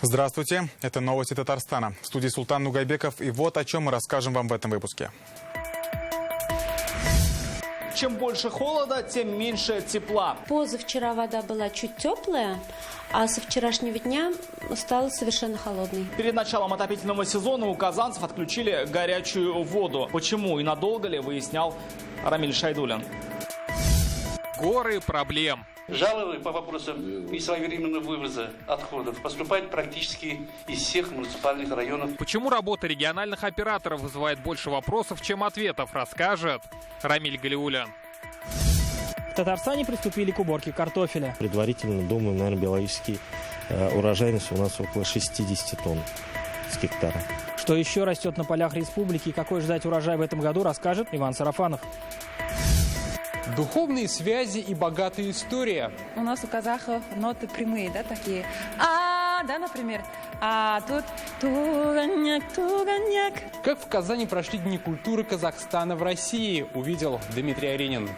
Здравствуйте, это новости Татарстана. В студии Султан Нугайбеков, и вот о чем мы расскажем вам в этом выпуске. Чем больше холода, тем меньше тепла. Позавчера вода была чуть теплая, а со вчерашнего дня стала совершенно холодной. Перед началом отопительного сезона у казанцев отключили горячую воду. Почему и надолго ли, выяснял Рамиль Шайдуллин. Горы проблем. Жалобы по вопросам несвоевременного вывоза отходов поступают практически из всех муниципальных районов. Почему работа региональных операторов вызывает больше вопросов, чем ответов, расскажет Рамиль Галиулян. В Татарстане приступили к уборке картофеля. Предварительно, думаю, наверное, биологический урожайность у нас около 60 тонн с гектара. Что еще растет на полях республики и какой ждать урожай в этом году, расскажет Иван Сарафанов. Духовные связи и богатая история. У нас у казахов ноты прямые, да, такие. Да, например. А тут туганяк, туганяк. Как в Казани прошли Дни культуры Казахстана в России, увидел Дмитрий Аренин.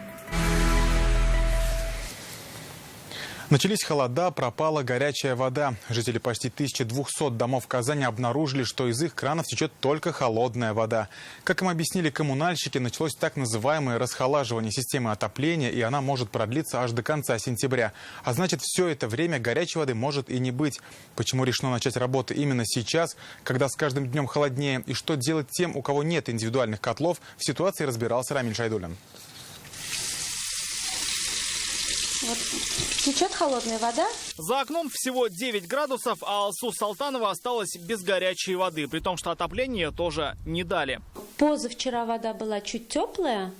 Начались холода, пропала горячая вода. Жители почти 1200 домов Казани обнаружили, что из их кранов течет только холодная вода. Как им объяснили коммунальщики, началось так называемое расхолаживание системы отопления, и она может продлиться аж до конца сентября. А значит, все это время горячей воды может и не быть. Почему решено начать работу именно сейчас, когда с каждым днем холоднее, и что делать тем, у кого нет индивидуальных котлов, в ситуации разбирался Рамиль Шайдуллин. Вот течет холодная вода. За окном всего 9 градусов, а Алсу Салтанова осталась без горячей воды, при том, что отопление тоже не дали. Позавчера вода была чуть теплая,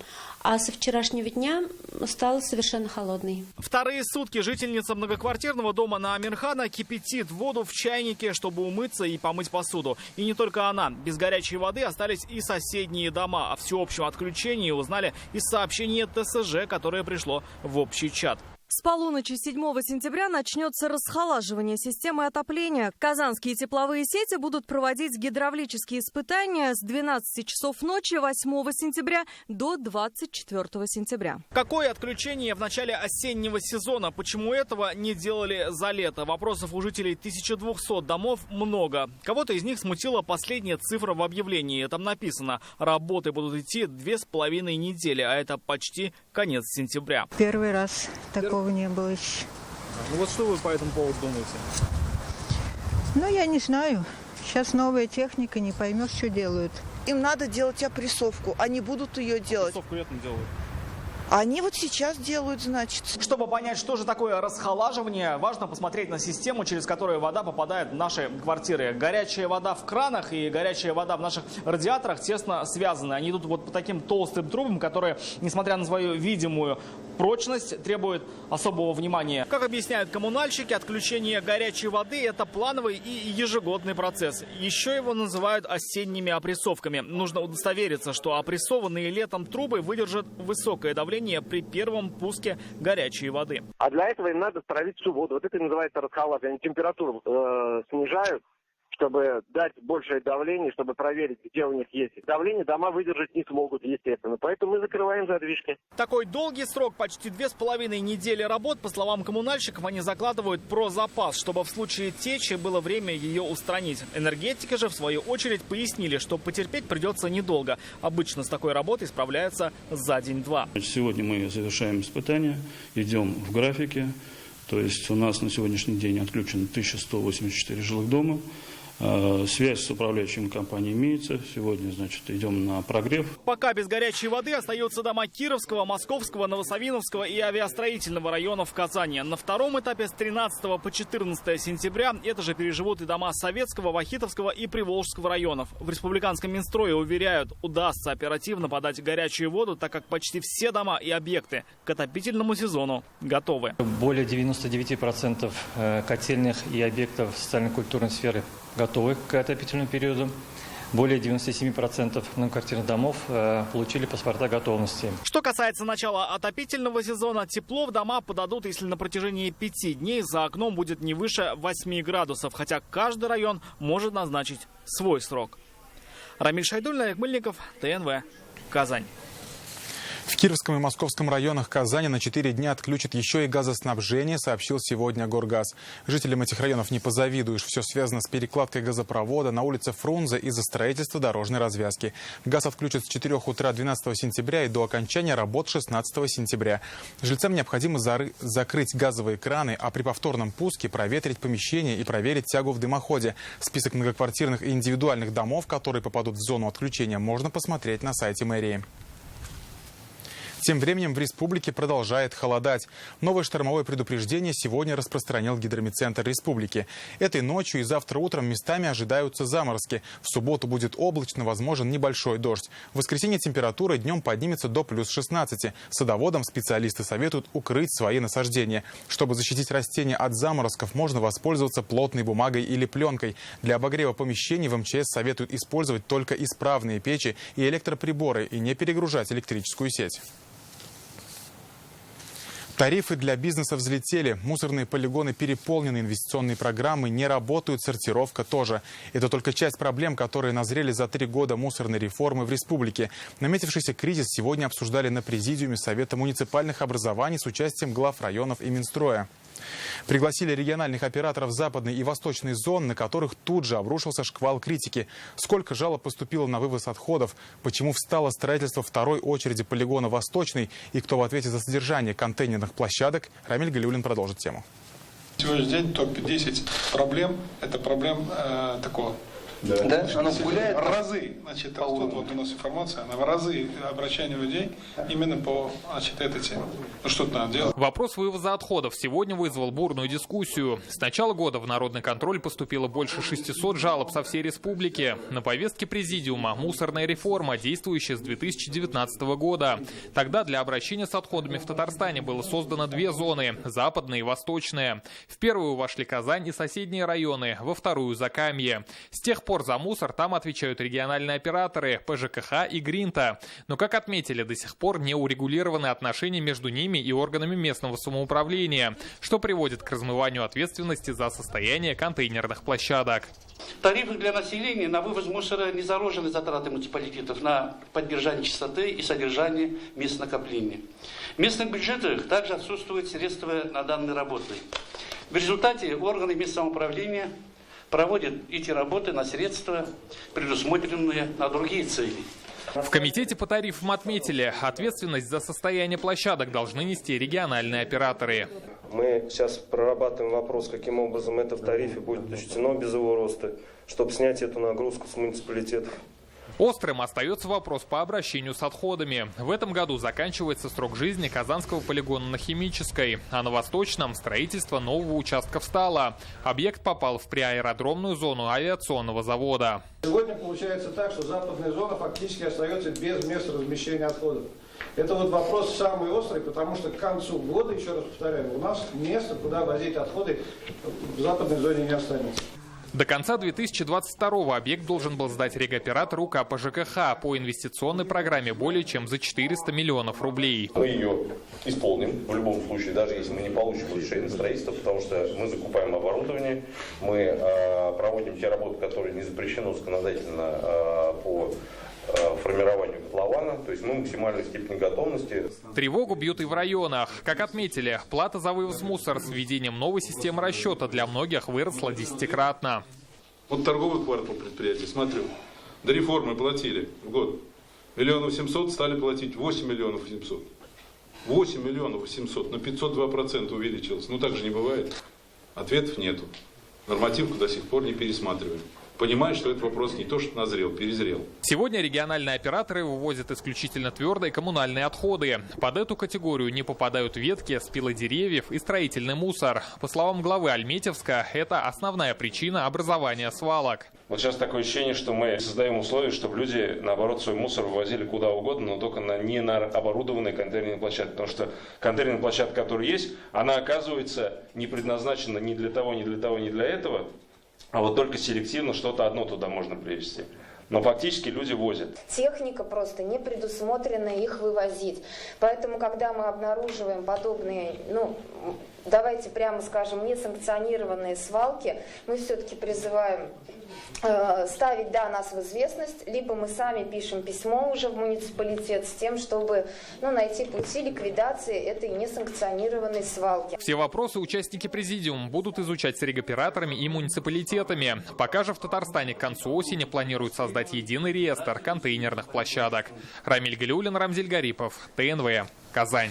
а со вчерашнего дня стала совершенно холодной. Вторые сутки жительница многоквартирного дома на Амирхана кипятит воду в чайнике, чтобы умыться и помыть посуду. И не только она. Без горячей воды остались и соседние дома. О всеобщем отключении узнали из сообщения ТСЖ, которое пришло в общий чат. С полуночи 7 сентября начнется расхолаживание системы отопления. Казанские тепловые сети будут проводить гидравлические испытания с 12 часов ночи 8 сентября до 24 сентября. Какое отключение в начале осеннего сезона? Почему этого не делали за лето? Вопросов у жителей 1200 домов много. Кого-то из них смутила последняя цифра в объявлении. Там написано: работы будут идти 2,5 недели, а это почти конец сентября. Первый раз такого не было еще. Ну вот что вы по этому поводу думаете? Ну, я не знаю. Сейчас новая техника, не поймешь, что делают. Им надо делать опрессовку, они будут ее делать. Опрессовку летом делают. Они вот сейчас делают, значит. Чтобы понять, что же такое расхолаживание, важно посмотреть на систему, через которую вода попадает в наши квартиры. Горячая вода в кранах и горячая вода в наших радиаторах тесно связаны. Они идут вот по таким толстым трубам, которые, несмотря на свою видимую прочность, требуют особого внимания. Как объясняют коммунальщики, отключение горячей воды – это плановый и ежегодный процесс. Еще его называют осенними опрессовками. Нужно удостовериться, что опрессованные летом трубы выдержат высокое давление при первом пуске горячей воды. А для этого им надо стравить всю воду. Вот это и называется расхолаживание. Они температуру снижают, чтобы дать большее давление, чтобы проверить, где у них есть давление. Дома выдержать не смогут, естественно. Поэтому мы закрываем задвижки. Такой долгий срок, почти 2,5 недели работ, по словам коммунальщиков, они закладывают про запас, чтобы в случае течи было время ее устранить. Энергетики же, в свою очередь, пояснили, что потерпеть придется недолго. Обычно с такой работой справляются за день-два. Сегодня мы завершаем испытания, идем в графике. То есть у нас на сегодняшний день отключено 1184 жилых дома. Связь с управляющими компанией имеется. Сегодня, значит, идем на прогрев. Пока без горячей воды остаются дома Кировского, Московского, Новосавиновского и авиастроительного районов Казани. На втором этапе с 13 по 14 сентября это же переживут и дома Советского, Вахитовского и Приволжского районов. В республиканском Минстрое уверяют, удастся оперативно подать горячую воду, так как почти все дома и объекты к отопительному сезону готовы. Более 99% котельных и объектов социально-культурной сферы готовы к отопительному периоду. Более 97% многоквартирных домов получили паспорта готовности. Что касается начала отопительного сезона, тепло в дома подадут, если на протяжении 5 дней за окном будет не выше 8 градусов, хотя каждый район может назначить свой срок. Рамиль Шайдуллин, Олег Мыльников, ТНВ, Казань. В Кировском и Московском районах Казани на 4 дня отключат еще и газоснабжение, сообщил сегодня Горгаз. Жителям этих районов не позавидуешь. Все связано с перекладкой газопровода на улице Фрунзе из-за строительства дорожной развязки. Газ отключат с 4 утра 12 сентября и до окончания работ 16 сентября. Жильцам необходимо закрыть газовые краны, а при повторном пуске проветрить помещение и проверить тягу в дымоходе. Список многоквартирных и индивидуальных домов, которые попадут в зону отключения, можно посмотреть на сайте мэрии. Тем временем в республике продолжает холодать. Новое штормовое предупреждение сегодня распространил Гидрометцентр республики. Этой ночью и завтра утром местами ожидаются заморозки. В субботу будет облачно, возможен небольшой дождь. В воскресенье температура днем поднимется до плюс 16. Садоводам специалисты советуют укрыть свои насаждения. Чтобы защитить растения от заморозков, можно воспользоваться плотной бумагой или пленкой. Для обогрева помещений в МЧС советуют использовать только исправные печи и электроприборы и не перегружать электрическую сеть. Тарифы для бизнеса взлетели, мусорные полигоны переполнены, инвестиционные программы не работают, сортировка тоже. Это только часть проблем, которые назрели за 3 года мусорной реформы в республике. Наметившийся кризис сегодня обсуждали на президиуме Совета муниципальных образований с участием глав районов и Минстроя. Пригласили региональных операторов западной и восточной зон, на которых тут же обрушился шквал критики. Сколько жалоб поступило на вывоз отходов, почему встало строительство второй очереди полигона «Восточный» и кто в ответе за содержание контейнерных площадок, Рамиль Галиуллин продолжит тему. Сегодняшний день топ-10 проблем – это проблем такого. Да, она гуляет. Разы, значит, растут, вот у нас информация, она в разы обращения людей именно по, значит, этой теме. Ну что-то надо делать. Вопрос вывоза отходов сегодня вызвал бурную дискуссию. С начала года в народный контроль поступило больше 600 жалоб со всей республики. На повестке президиума мусорная реформа, действующая с 2019 года. Тогда для обращения с отходами в Татарстане было создано 2 зоны – западная и восточная. В первую вошли Казань и соседние районы, во вторую – Закамье. С тех пор за мусор там отвечают региональные операторы ПЖКХ и Гринта. Но, как отметили, до сих пор не урегулированы отношения между ними и органами местного самоуправления, что приводит к размыванию ответственности за состояние контейнерных площадок. Тарифы для населения на вывоз мусора не заложены затраты муниципалитетов на поддержание чистоты и содержание мест накопления. В местных бюджетах также отсутствуют средства на данные работы. В результате органы местного самоуправления проводят эти работы на средства, предусмотренные на другие цели. В комитете по тарифам отметили, ответственность за состояние площадок должны нести региональные операторы. Мы сейчас прорабатываем вопрос, каким образом это в тарифе будет учтено без его роста, чтобы снять эту нагрузку с муниципалитетов. Острым остается вопрос по обращению с отходами. В этом году заканчивается срок жизни Казанского полигона на Химической, а на Восточном строительство нового участка встало. Объект попал в приаэродромную зону авиационного завода. Сегодня получается так, что западная зона фактически остается без места размещения отходов. Это вот вопрос самый острый, потому что к концу года, еще раз повторяю, у нас места, куда возить отходы, в западной зоне не останется. До конца 2022-го объект должен был сдать регоператор УК ПЖКХ по инвестиционной программе более чем за 400 миллионов рублей. Мы ее исполним в любом случае, даже если мы не получим разрешение на строительство, потому что мы закупаем оборудование, мы проводим те работы, которые не запрещены законодательно по формированию котлована, то есть мы в максимальной степени готовности. Тревогу бьют и в районах. Как отметили, плата за вывоз мусора с введением новой системы расчета для многих выросла 10-кратно. Вот торговый квартал предприятий, смотрю, до реформы платили в год 1 800 000, стали платить 8 800 000. 8 800 000, но 502% увеличилось. Ну так же не бывает. Ответов нету. Нормативку до сих пор не пересматриваем. Понимаю, что этот вопрос не то, что назрел, перезрел. Сегодня региональные операторы вывозят исключительно твердые коммунальные отходы. Под эту категорию не попадают ветки, спилы деревьев и строительный мусор. По словам главы Альметьевска, это основная причина образования свалок. Вот сейчас такое ощущение, что мы создаем условия, чтобы люди, наоборот, свой мусор вывозили куда угодно, но только не на оборудованные контейнерные площадки. Потому что контейнерная площадка, которая есть, она оказывается не предназначена ни для того, ни для того, ни для этого. А вот только селективно что-то одно туда можно привезти. Но фактически люди возят. Техника просто не предусмотрена их вывозить. Поэтому, когда мы обнаруживаем подобные, давайте прямо скажем, несанкционированные свалки, мы все-таки призываем ставить нас в известность, либо мы сами пишем письмо уже в муниципалитет с тем, чтобы найти пути ликвидации этой несанкционированной свалки. Все вопросы участники президиума будут изучать с регоператорами и муниципалитетами. Пока же в Татарстане к концу осени планируют создать единый реестр контейнерных площадок. Рамиль Галиуллин, Рамзиль Гарипов, ТНВ, Казань.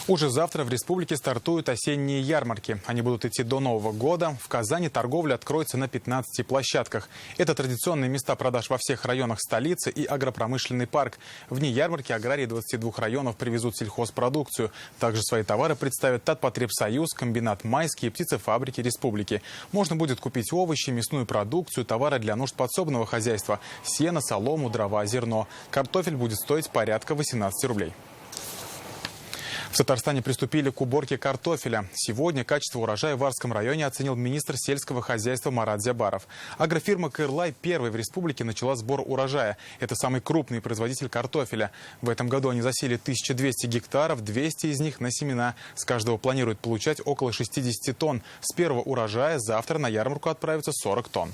Уже завтра в республике стартуют осенние ярмарки. Они будут идти до Нового года. В Казани торговля откроется на 15 площадках. Это традиционные места продаж во всех районах столицы и агропромышленный парк. В дни ярмарки аграрии 22 районов привезут сельхозпродукцию. Также свои товары представят Татпотребсоюз, комбинат «Майский» и птицефабрики республики. Можно будет купить овощи, мясную продукцию, товары для нужд подсобного хозяйства, сено, солому, дрова, зерно. Картофель будет стоить порядка 18 рублей. В Татарстане приступили к уборке картофеля. Сегодня качество урожая в Варском районе оценил министр сельского хозяйства Марат Зябаров. Агрофирма «Кырлай» первой в республике начала сбор урожая. Это самый крупный производитель картофеля. В этом году они засели 1200 гектаров, 200 из них на семена. С каждого планируют получать около 60 тонн. С первого урожая завтра на ярмарку отправится 40 тонн.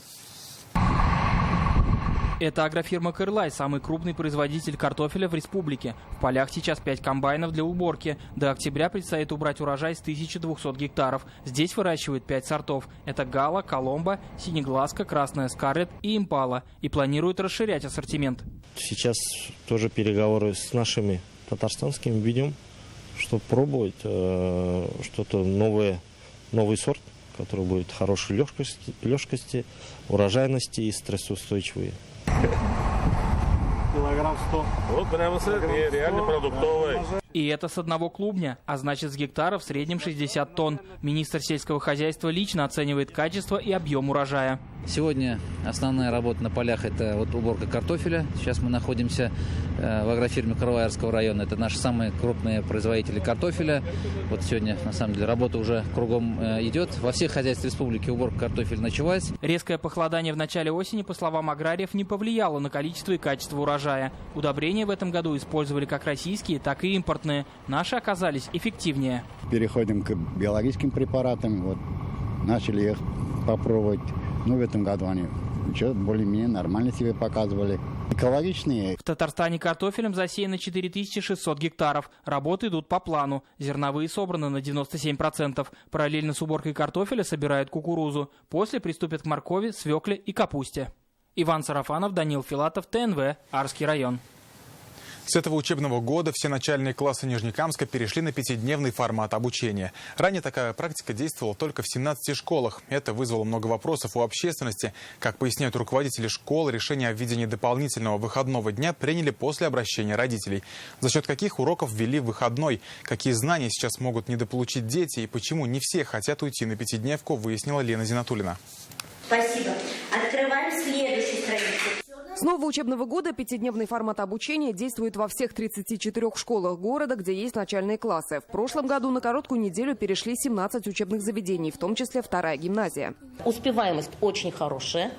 Это агрофирма «Кырлай», самый крупный производитель картофеля в республике. В полях сейчас 5 комбайнов для уборки. До октября предстоит убрать урожай с 1200 гектаров. Здесь выращивают 5 сортов. Это гала, коломба, синеглазка, красная скарлетт и импала. И планируют расширять ассортимент. Сейчас тоже переговоры с нашими татарстанскими ведем, чтобы пробовать что-то новое, новый сорт, который будет хорошей легкости, урожайности и стрессоустойчивый. Килограмм 100. Вот прямо реально продуктовый. И это с одного клубня, а значит с гектара в среднем 60 тонн. Министр сельского хозяйства лично оценивает качество и объем урожая. Сегодня основная работа на полях – это уборка картофеля. Сейчас мы находимся в агрофирме Караваярского района. Это наши самые крупные производители картофеля. Вот сегодня, на самом деле, работа уже кругом идет. Во всех хозяйствах республики уборка картофеля началась. Резкое похолодание в начале осени, по словам аграриев, не повлияло на количество и качество урожая. Удобрения в этом году использовали как российские, так и импортные. Наши оказались эффективнее. Переходим к биологическим препаратам. Вот, начали их попробовать. В этом году они более-менее нормально себя показывали. Экологичные. В Татарстане картофелем засеяно 4600 гектаров. Работы идут по плану. Зерновые собраны на 97%. Параллельно с уборкой картофеля собирают кукурузу. После приступят к моркови, свекле и капусте. Иван Сарафанов, Данил Филатов, ТНВ, Арский район. С этого учебного года все начальные классы Нижнекамска перешли на 5-дневный формат обучения. Ранее такая практика действовала только в 17 школах. Это вызвало много вопросов у общественности. Как поясняют руководители школ, решение о введении дополнительного выходного дня приняли после обращения родителей. За счет каких уроков ввели выходной, какие знания сейчас могут недополучить дети и почему не все хотят уйти на 5-дневку, выяснила Лена Зинатуллина. Спасибо. Открываем следующую страницу. С нового учебного года 5-дневный формат обучения действует во всех 34 школах города, где есть начальные классы. В прошлом году на короткую неделю перешли 17 учебных заведений, в том числе 2-я гимназия. Успеваемость очень хорошая,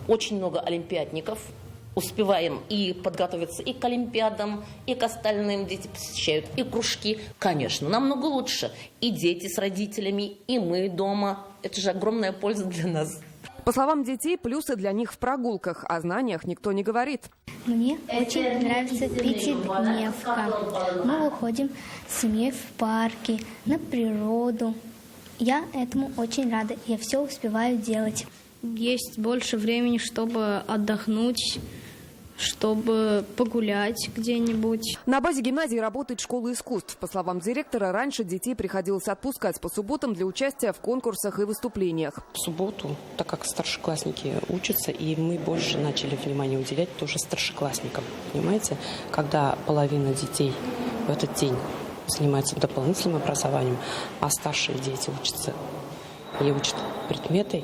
очень много олимпиадников. Успеваем и подготовиться и к олимпиадам, и к остальным. Дети посещают и кружки. Конечно, намного лучше. И дети с родителями, и мы дома. Это же огромная польза для нас. По словам детей, плюсы для них в прогулках. О знаниях никто не говорит. Мне очень нравится пятидневка. Мы выходим с семьей в парке, на природу. Я этому очень рада. Я все успеваю делать. Есть больше времени, чтобы отдохнуть, чтобы погулять где-нибудь. На базе гимназии работает школа искусств. По словам директора, раньше детей приходилось отпускать по субботам для участия в конкурсах и выступлениях. В субботу, так как старшеклассники учатся, и мы больше начали внимание уделять тоже старшеклассникам. Понимаете, когда половина детей в этот день занимается дополнительным образованием, а старшие дети учатся и учат предметы,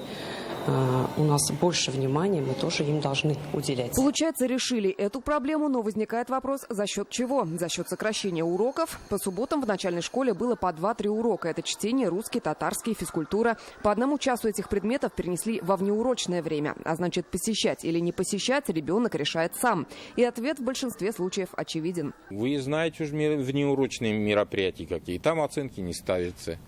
у нас больше внимания мы тоже им должны уделять. Получается, решили эту проблему, но возникает вопрос, за счет чего? За счет сокращения уроков. По субботам в начальной школе было по 2-3 урока. Это чтение, русский, татарский, физкультура. По 1 часу этих предметов перенесли во внеурочное время. А значит, посещать или не посещать ребенок решает сам. И ответ в большинстве случаев очевиден. Вы знаете уже внеурочные мероприятия какие. Там оценки не ставятся.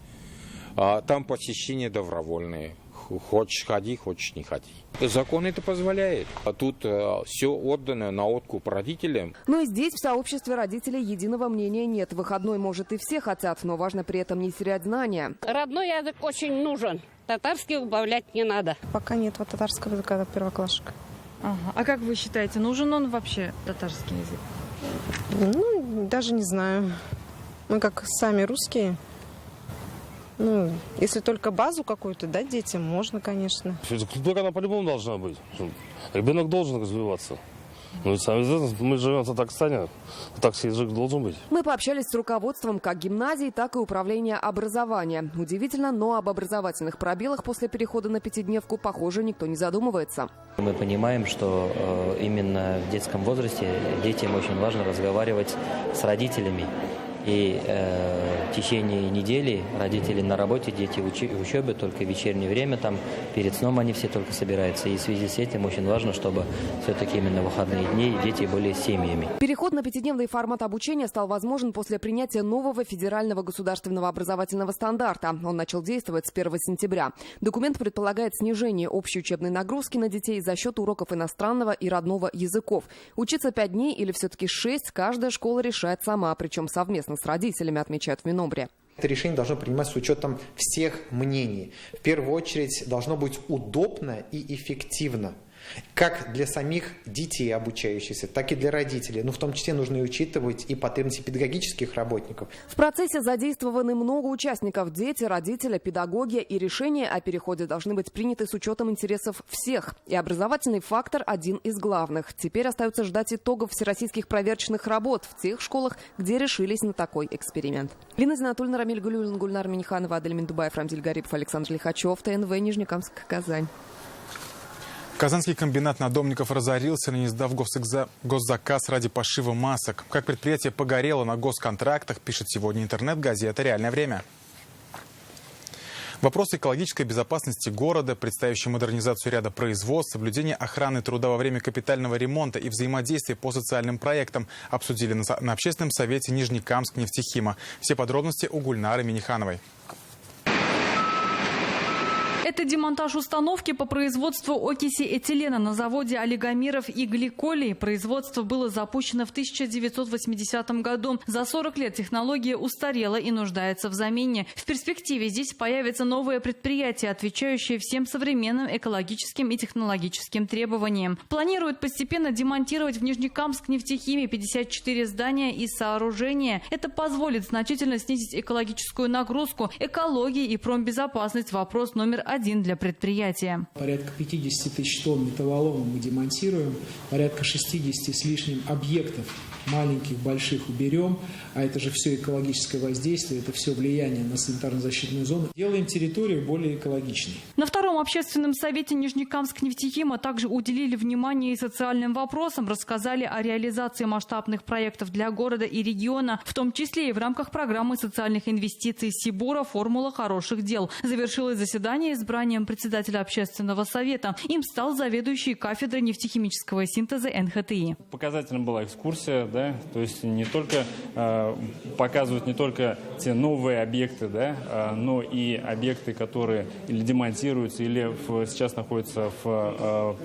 Там посещения добровольные. хочешь ходи, хочешь не ходи. Закон это позволяет. А тут все отдано на откуп родителям. Но и здесь в сообществе родителей единого мнения нет. Выходной, может, и все хотят, но важно при этом не терять знания. Родной язык очень нужен. Татарский убавлять не надо. Пока нет татарского языка, первоклашек. Ага. А как вы считаете, нужен он вообще, татарский язык? Ну, даже не знаю. Мы как сами русские. Ну, если только базу какую-то дать детям, можно, конечно. Культура, она по-любому должна быть. Ребенок должен развиваться. Ну, сами знаете, мы живем в Татарстане, татарский язык должен быть. Мы пообщались с руководством как гимназии, так и управления образования. Удивительно, но об образовательных пробелах после перехода на пятидневку, похоже, никто не задумывается. Мы понимаем, что именно в детском возрасте детям очень важно разговаривать с родителями. И в течение недели родители на работе, дети в учебе, только в вечернее время, там перед сном они все только собираются. И в связи с этим очень важно, чтобы все-таки именно в выходные дни дети были с семьями. Переход на пятидневный формат обучения стал возможен после принятия нового федерального государственного образовательного стандарта. Он начал действовать с 1 сентября. Документ предполагает снижение общей учебной нагрузки на детей за счет уроков иностранного и родного языков. Учиться 5 дней или все-таки 6 каждая школа решает сама, причем совместно с родителями, отмечают в Минобре. Это решение должно приниматься с учетом всех мнений. В первую очередь должно быть удобно и эффективно. Как для самих детей обучающихся, так и для родителей. Но в том числе нужно учитывать и потребности педагогических работников. В процессе задействованы много участников. Дети, родители, педагоги. И решения о переходе должны быть приняты с учетом интересов всех. И образовательный фактор один из главных. Теперь остается ждать итогов всероссийских проверочных работ в тех школах, где решились на такой эксперимент. Лина Зинатульна, Рамиль Галюлин, Гульнар Миниханова, Адель Миндубаев, Рамзиль Гарипов, Александр Лихачев, ТНВ, Нижнекамск, Казань. Казанский комбинат надомников разорился, не сдав госзаказ ради пошива масок. Как предприятие погорело на госконтрактах, пишет сегодня интернет-газета «Реальное время». Вопросы экологической безопасности города, предстоящую модернизацию ряда производств, соблюдение охраны труда во время капитального ремонта и взаимодействие по социальным проектам обсудили на общественном совете Нижнекамск-Нефтехима. Все подробности у Гульнары Минихановой. Это демонтаж установки по производству окиси этилена на заводе олигомеров и гликолей. Производство было запущено в 1980 году. За 40 лет технология устарела и нуждается в замене. В перспективе здесь появится новое предприятие, отвечающее всем современным экологическим и технологическим требованиям. Планируют постепенно демонтировать в Нижнекамск-Нефтехиме 54 здания и сооружения. Это позволит значительно снизить экологическую нагрузку, экологии и промбезопасность. Вопрос номер 1 для предприятия. Порядка 50 тысяч тонн металлолома мы демонтируем, порядка 60 с лишним объектов маленьких, больших уберем, а это же все экологическое воздействие, это все влияние на санитарно-защитную зону. Делаем территорию более экологичной. На втором общественном совете Нижнекамск-Нефтехима также уделили внимание и социальным вопросам, рассказали о реализации масштабных проектов для города и региона, в том числе и в рамках программы социальных инвестиций Сибура «Формула хороших дел». Завершилось заседание избранием председателя общественного совета. Им стал заведующий кафедрой нефтехимического синтеза НХТИ. Показательна была экскурсия, да, то есть не только показывают не только те новые объекты, да, но и объекты, которые или демонтируются, или сейчас находятся в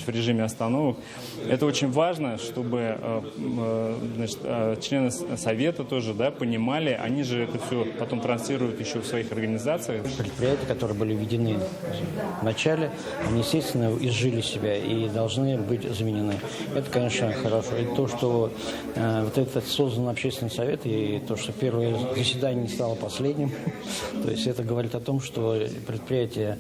режиме остановок. Это очень важно, чтобы члены совета тоже, да, понимали, они же это все потом транслируют еще в своих организациях. Предприятия, которые были введены в начале, они, естественно, изжили себя и должны быть заменены. Это, конечно, хорошо. И то, что вот этот создан общественный совет, и то, что первое заседание не стало последним, то есть это говорит о том, что предприятие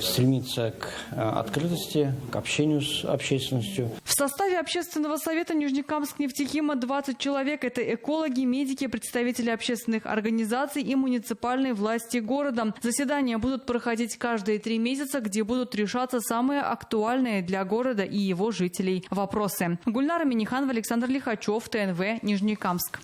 стремится к открытости, к общению с общественностью. В составе общественного совета Нижнекамск-Нефтехима 20 человек. Это экологи, медики, представители общественных организаций и муниципальной власти города. Заседания будут проходить каждые 3 месяца, где будут решаться самые актуальные для города и его жителей вопросы. Гульнара Миниханова, Александр Лихачев, ТНВ, Нижнекамск.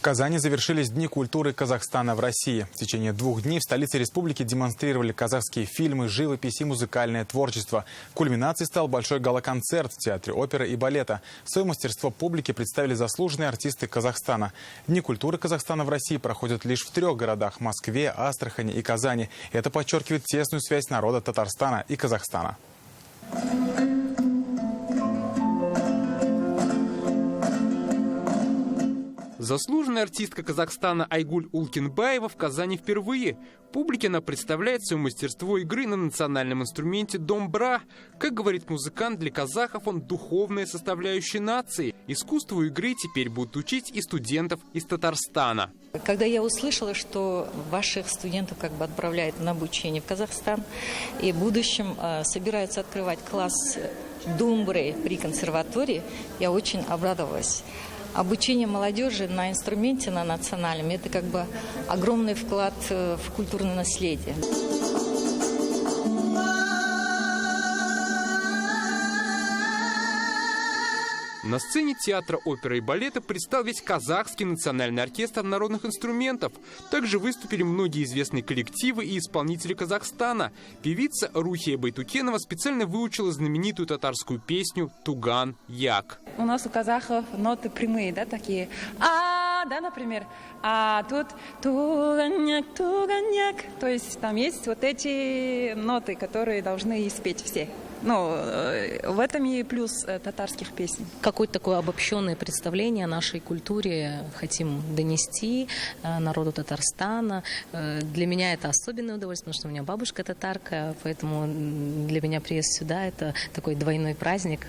В Казани завершились Дни культуры Казахстана в России. В течение 2 дней в столице республики демонстрировали казахские фильмы, живопись и музыкальное творчество. Кульминацией стал большой гала-концерт в Театре оперы и балета. Свое мастерство публике представили заслуженные артисты Казахстана. Дни культуры Казахстана в России проходят лишь в 3 городах – Москве, Астрахани и Казани. Это подчеркивает тесную связь народа Татарстана и Казахстана. Заслуженная артистка Казахстана Айгуль Улкинбаева в Казани впервые. Публике она представляет свое мастерство игры на национальном инструменте домбра. Как говорит музыкант, для казахов он духовная составляющая нации. Искусству игры теперь будут учить и студентов из Татарстана. Когда я услышала, что ваших студентов отправляют на обучение в Казахстан и в будущем собираются открывать класс домбры при консерватории, я очень обрадовалась. Обучение молодежи на инструменте, на национальном, это огромный вклад в культурное наследие. На сцене театра оперы и балета предстал весь казахский национальный оркестр народных инструментов. Также выступили многие известные коллективы и исполнители Казахстана. Певица Рухия Байтукенова специально выучила знаменитую татарскую песню «Туган як». У нас у казахов ноты прямые, такие. Например. А тут туганяк, туганяк. То есть там есть вот эти ноты, которые должны испеть все. В этом и плюс татарских песен. Какое-то такое обобщенное представление о нашей культуре хотим донести народу Татарстана. Для меня это особенное удовольствие, потому что у меня бабушка татарка, поэтому для меня приезд сюда – это такой двойной праздник.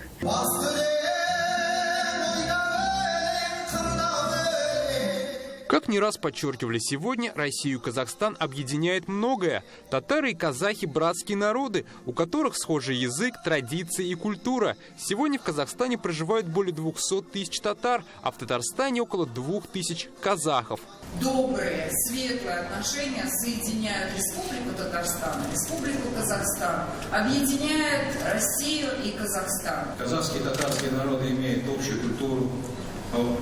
Как не раз подчеркивали сегодня, Россию и Казахстан объединяет многое. Татары и казахи – братские народы, у которых схожий язык, традиции и культура. Сегодня в Казахстане проживают более 200 тысяч татар, а в Татарстане около 2000 казахов. Добрые, светлые отношения соединяют Республику Татарстан, Республику Казахстан, объединяют Россию и Казахстан. Казахские и татарские народы имеют общую культуру,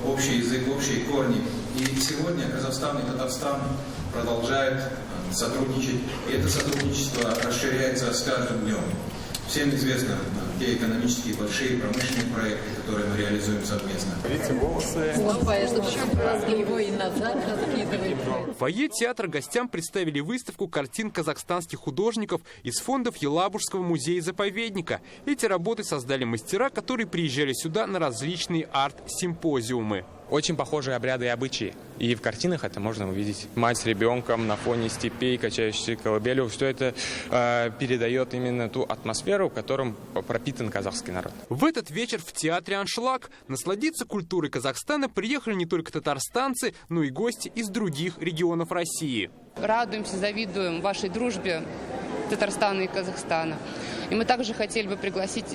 общий язык, общие корни. И сегодня Казахстан и Татарстан продолжают сотрудничать. И это сотрудничество расширяется с каждым днем. Всем известно те экономические большие промышленные проекты, которые мы реализуем совместно. Видите, волосы. В фойе театра гостям представили выставку картин казахстанских художников из фондов Елабужского музея-заповедника. Эти работы создали мастера, которые приезжали сюда на различные арт-симпозиумы. Очень похожие обряды и обычаи. И в картинах это можно увидеть. Мать с ребенком на фоне степей, качающейся колыбелью. Все это передает именно ту атмосферу, которым пропитан казахский народ. В этот вечер в театре «Аншлаг» насладиться культурой Казахстана приехали не только татарстанцы, но и гости из других регионов России. Радуемся, завидуем вашей дружбе Татарстана и Казахстана. И мы также хотели бы пригласить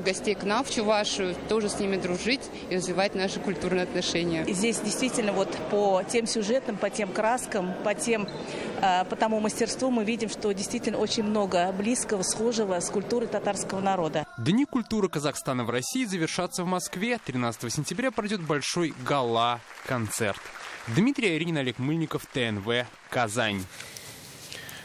гостей к нам в Чувашию, тоже с ними дружить и развивать наши культурные отношения. И здесь действительно по тем сюжетам, по тем краскам, по тому мастерству мы видим, что действительно очень много близкого, схожего с культурой татарского народа. Дни культуры Казахстана в России завершатся в Москве. 13 сентября пройдет большой гала-концерт. Дмитрий Аринин, Олег Мыльников, ТНВ, Казань.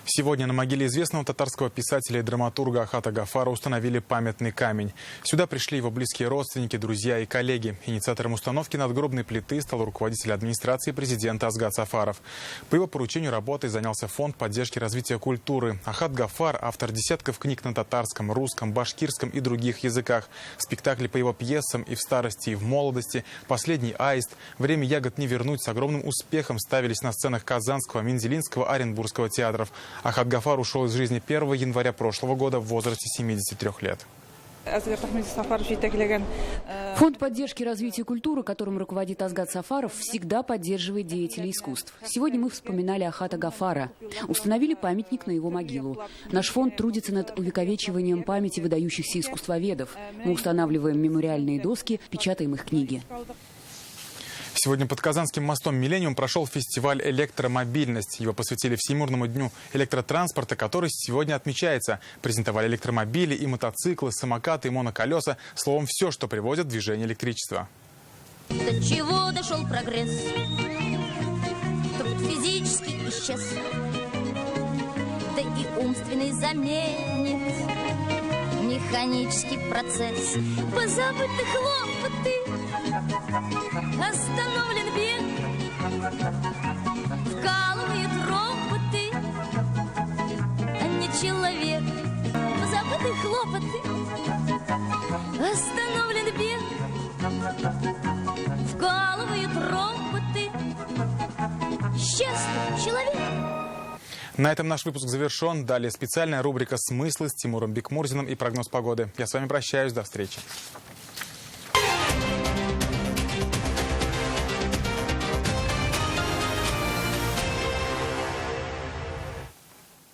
Сегодня на могиле известного татарского писателя и драматурга Ахата Гафара установили памятный камень. Сюда пришли его близкие родственники, друзья и коллеги. Инициатором установки надгробной плиты стал руководитель администрации президента Азгат Сафаров. По его поручению работой занялся фонд поддержки развития культуры. Ахат Гафар – автор десятков книг на татарском, русском, башкирском и других языках. Спектакли по его пьесам и в старости, и в молодости, «Последний аист», «Время ягод не вернуть» с огромным успехом ставились на сценах Казанского, Мензелинского, Оренбургского театров. Ахат Гафар ушел из жизни 1 января прошлого года в возрасте 73 лет. Фонд поддержки развития культуры, которым руководит Азгат Сафаров, всегда поддерживает деятелей искусств. Сегодня мы вспоминали Ахата Гафара, установили памятник на его могилу. Наш фонд трудится над увековечиванием памяти выдающихся искусствоведов. Мы устанавливаем мемориальные доски, печатаем их книги. Сегодня под Казанским мостом «Миллениум» прошел фестиваль «Электромобильность». Его посвятили Всемирному дню электротранспорта, который сегодня отмечается. Презентовали электромобили и мотоциклы, самокаты и моноколеса. Словом, все, что приводит в движение электричество. До чего дошел прогресс? Труд физически исчез, да и умственный заменит механический процесс. Позабыты хлопоты, остановлен бег, вкалывают роботы, а не человек. Позабыты хлопоты, остановлен бег, вкалывают роботы, счастлив человек. На этом наш выпуск завершен. Далее специальная рубрика «Смыслы» с Тимуром Бекмурзиным и прогноз погоды. Я с вами прощаюсь. До встречи.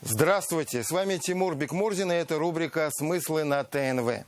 Здравствуйте, с вами Тимур Бекмурзин, и это рубрика «Смыслы» на ТНВ.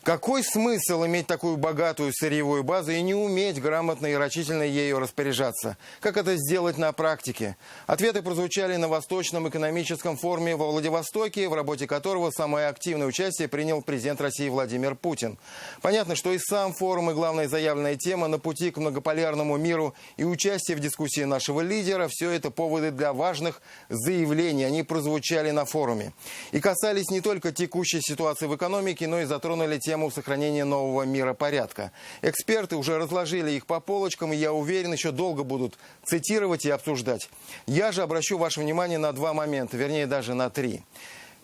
Какой смысл иметь такую богатую сырьевую базу и не уметь грамотно и рачительно ею распоряжаться? Как это сделать на практике? Ответы прозвучали на Восточном экономическом форуме во Владивостоке, в работе которого самое активное участие принял президент России Владимир Путин. Понятно, что и сам форум, и главная заявленная тема на пути к многополярному миру и участие в дискуссии нашего лидера – все это поводы для важных заявлений. Они прозвучали на форуме. И касались не только текущей ситуации в экономике, но и затронули тему сохранения нового миропорядка. Эксперты уже разложили их по полочкам, и я уверен, еще долго будут цитировать и обсуждать. Я же обращу ваше внимание на два момента, вернее даже на три.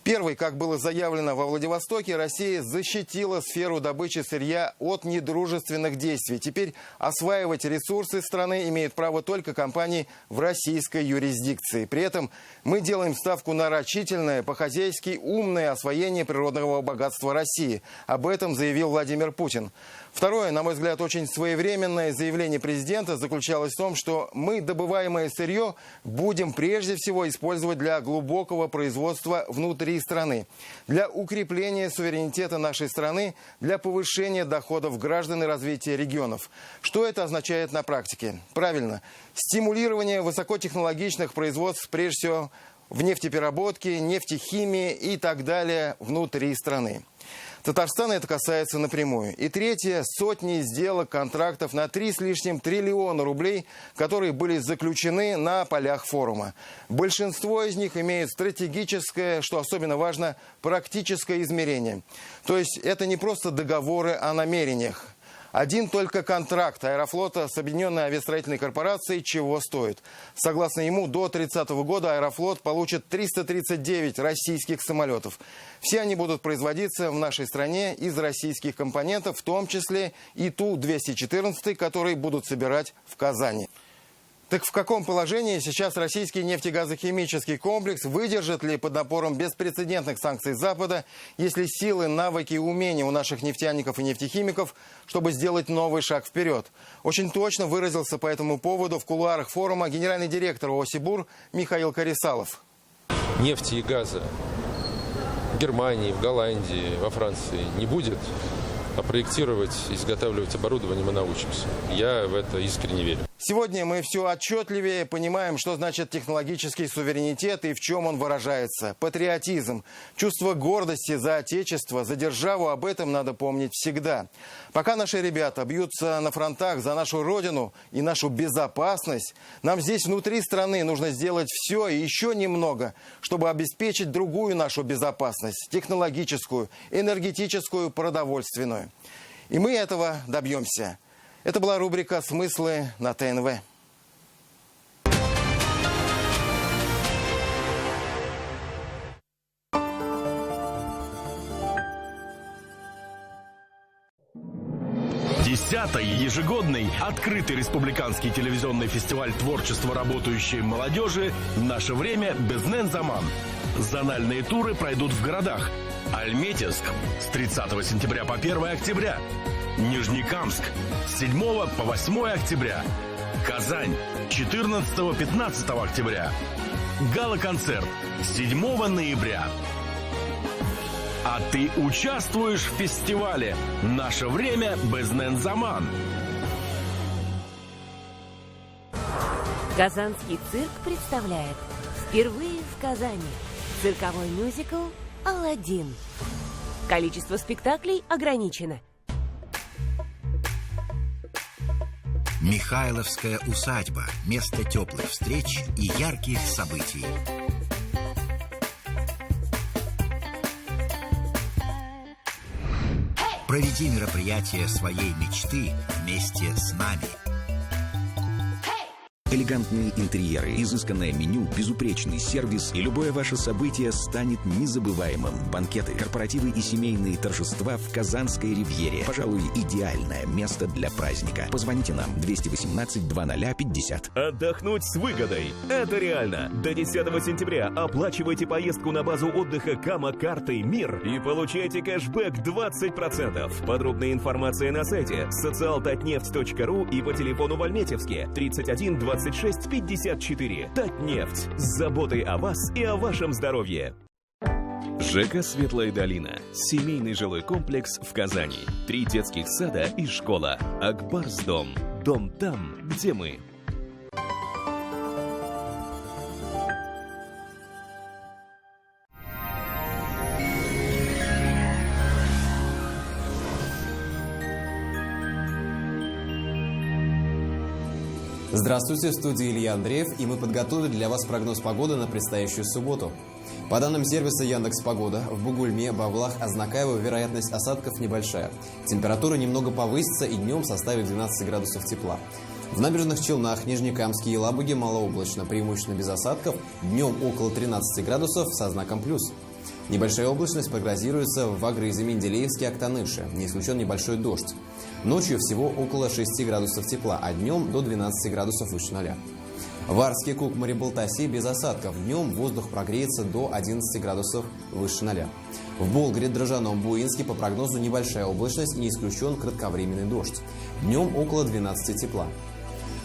Первый, как было заявлено во Владивостоке, Россия защитила сферу добычи сырья от недружественных действий. Теперь осваивать ресурсы страны имеют право только компании в российской юрисдикции. При этом мы делаем ставку на рачительное, по-хозяйски умное освоение природного богатства России. Об этом заявил Владимир Путин. Второе, на мой взгляд, очень своевременное заявление президента заключалось в том, что мы добываемое сырье будем прежде всего использовать для глубокого производства внутри страны, для укрепления суверенитета нашей страны, для повышения доходов граждан и развития регионов. Что это означает на практике? Правильно, стимулирование высокотехнологичных производств, прежде всего в нефтепереработке, нефтехимии и так далее внутри страны. Татарстана это касается напрямую. И третье, сотни сделок, контрактов на 3 с лишним триллиона рублей, которые были заключены на полях форума. Большинство из них имеют стратегическое, что особенно важно, практическое измерение. То есть это не просто договоры о намерениях. Один только контракт Аэрофлота с Объединенной авиастроительной корпорацией чего стоит. Согласно ему, до 30 года Аэрофлот получит 339 российских самолетов. Все они будут производиться в нашей стране из российских компонентов, в том числе и Ту-214, которые будут собирать в Казани. Так в каком положении сейчас российский нефтегазохимический комплекс? Выдержит ли под напором беспрецедентных санкций Запада, если силы, навыки и умения у наших нефтяников и нефтехимиков, чтобы сделать новый шаг вперед? Очень точно выразился по этому поводу в кулуарах форума генеральный директор ООСИБУР Михаил Карисалов. Нефти и газа в Германии, в Голландии, во Франции не будет, а проектировать, изготавливать оборудование мы научимся. Я в это искренне верю. Сегодня мы все отчетливее понимаем, что значит технологический суверенитет и в чем он выражается. Патриотизм, чувство гордости за отечество, за державу, об этом надо помнить всегда. Пока наши ребята бьются на фронтах за нашу родину и нашу безопасность, нам здесь внутри страны нужно сделать все и еще немного, чтобы обеспечить другую нашу безопасность, технологическую, энергетическую, продовольственную. И мы этого добьемся. Это была рубрика «Смыслы» на ТНВ. Десятый ежегодный открытый республиканский телевизионный фестиваль творчества работающей молодежи «Наше время. Безнен Заман». Зональные туры пройдут в городах: Альметьевск с 30 сентября по 1 октября, Нижнекамск с 7 по 8 октября, Казань 14-15 октября, гала-концерт 7 ноября. А ты участвуешь в фестивале «Наше время. Безнен Заман». Казанский цирк представляет впервые в Казани цирковой мюзикл «Аладдин». Количество спектаклей ограничено. Михайловская усадьба – место теплых встреч и ярких событий. Проведи мероприятие своей мечты вместе с нами. Элегантные интерьеры, изысканное меню, безупречный сервис, и любое ваше событие станет незабываемым. Банкеты, корпоративы и семейные торжества в Казанской ривьере. Пожалуй, идеальное место для праздника. Позвоните нам 218-0050. Отдохнуть с выгодой. Это реально. До 10 сентября оплачивайте поездку на базу отдыха Кама картой «Мир» и получайте кэшбэк 20%. Подробная информация на сайте socialtatneft.ru и по телефону в Альметьевске 31 26 54. Татнефть. С заботой о вас и о вашем здоровье. ЖК «Светлая долина». Семейный жилой комплекс в Казани. 3 детских сада и школа. Акбарсдом. Дом там, где мы. Здравствуйте, в студии Илья Андреев, и мы подготовили для вас прогноз погоды на предстоящую субботу. По данным сервиса Яндекс.Погода, в Бугульме, Бавлах, Азнакаево вероятность осадков небольшая. Температура немного повысится и днем составит 12 градусов тепла. В Набережных Челнах, Нижнекамске и Елабуге малооблачно, преимущественно без осадков, днем около 13 градусов со знаком плюс. Небольшая облачность прогнозируется в Агры-Изы, Менделеевске, Актаныше, не исключен небольшой дождь. Ночью всего около 6 градусов тепла, а днем до 12 градусов выше нуля. В Арске, Кукмаре, Балтасе без осадков. Днем воздух прогреется до 11 градусов выше нуля. В Болгаре, Дрожжаном, Буинске по прогнозу небольшая облачность и не исключен кратковременный дождь. Днем около 12 тепла.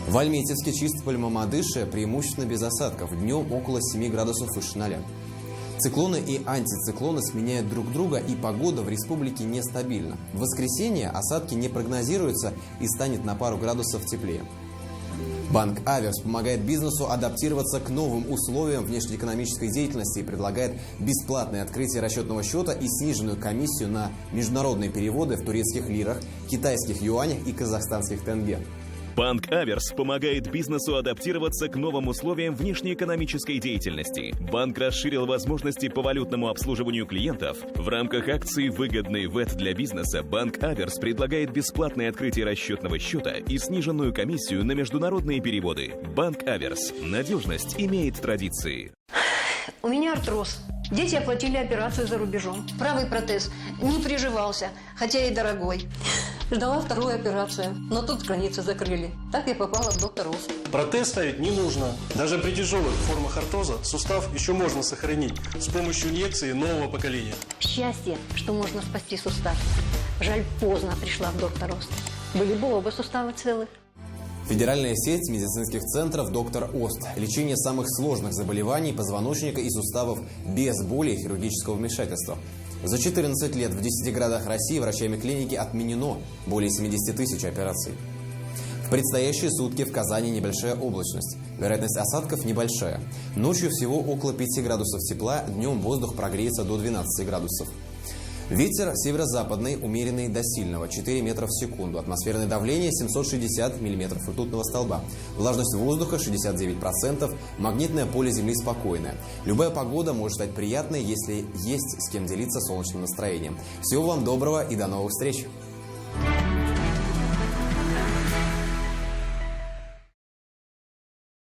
В Альметьевске, Чистополе, Мамадыше преимущественно без осадков. Днем около 7 градусов выше нуля. Циклоны и антициклоны сменяют друг друга, и погода в республике нестабильна. В воскресенье осадки не прогнозируются и станет на пару градусов теплее. Банк Аверс помогает бизнесу адаптироваться к новым условиям внешнеэкономической деятельности и предлагает бесплатное открытие расчетного счета и сниженную комиссию на международные переводы в турецких лирах, китайских юанях и казахстанских тенге. Банк Аверс помогает бизнесу адаптироваться к новым условиям внешнеэкономической деятельности. Банк расширил возможности по валютному обслуживанию клиентов. В рамках акции «Выгодный ВЭТ для бизнеса» Банк Аверс предлагает бесплатное открытие расчетного счета и сниженную комиссию на международные переводы. Банк Аверс. Надежность имеет традиции. У меня артроз. Дети оплатили операцию за рубежом. Правый протез не приживался, хотя и дорогой. Ждала вторую операцию, но тут границы закрыли. Так я попала в доктор Рус. Протез ставить не нужно. Даже при тяжелых формах артоза сустав еще можно сохранить с помощью инъекции нового поколения. Счастье, что можно спасти сустав. Жаль, поздно пришла в доктор Рус. Были бы оба сустава целы. Федеральная сеть медицинских центров «Доктор Ост». Лечение самых сложных заболеваний позвоночника и суставов без боли и хирургического вмешательства. За 14 лет в 10 городах России врачами клиники отменено более 70 тысяч операций. В предстоящие сутки в Казани небольшая облачность. Вероятность осадков небольшая. Ночью всего около 5 градусов тепла, днем воздух прогреется до 12 градусов. Ветер северо-западный, умеренный до сильного, 4 метра в секунду. Атмосферное давление 760 миллиметров ртутного столба. Влажность воздуха 69%. Магнитное поле Земли спокойное. Любая погода может стать приятной, если есть с кем делиться солнечным настроением. Всего вам доброго и до новых встреч!